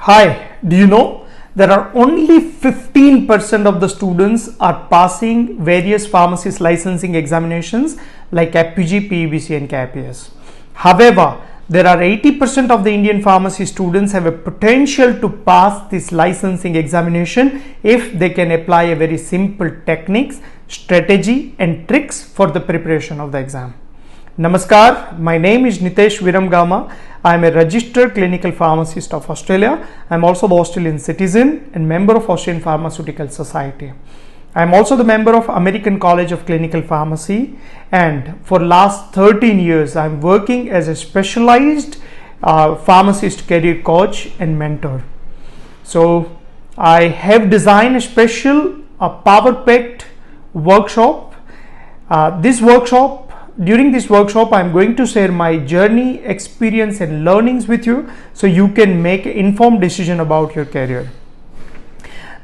Hi, do you know there are only 15% of the students are passing various pharmacist licensing examinations like APG, PEBC and KPS. However, there are 80% of the Indian pharmacy students have a potential to pass this licensing examination if they can apply a very simple techniques, strategy and tricks for the preparation of the exam. Namaskar, my name is Nitesh Viramgama. I am a registered clinical pharmacist of Australia. I am also the Australian citizen and member of Australian Pharmaceutical Society. I am also the member of American College of Clinical Pharmacy, and for last 13 years I am working as a specialized pharmacist career coach and mentor. So I have designed a special power-packed workshop. During this workshop, I am going to share my journey, experience and learnings with you so you can make an informed decision about your career.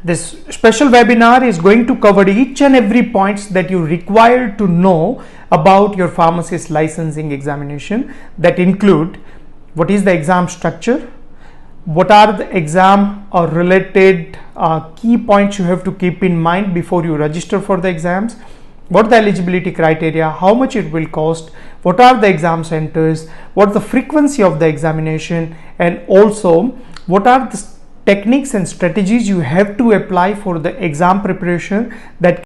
This special webinar is going to cover each and every points that you require to know about your pharmacist licensing examination, that include what is the exam structure, what are the exam or related key points you have to keep in mind before you register for the exams, what are the eligibility criteria, how much it will cost, what are the exam centers, what the frequency of the examination, and also what are the techniques and strategies you have to apply for the exam preparation that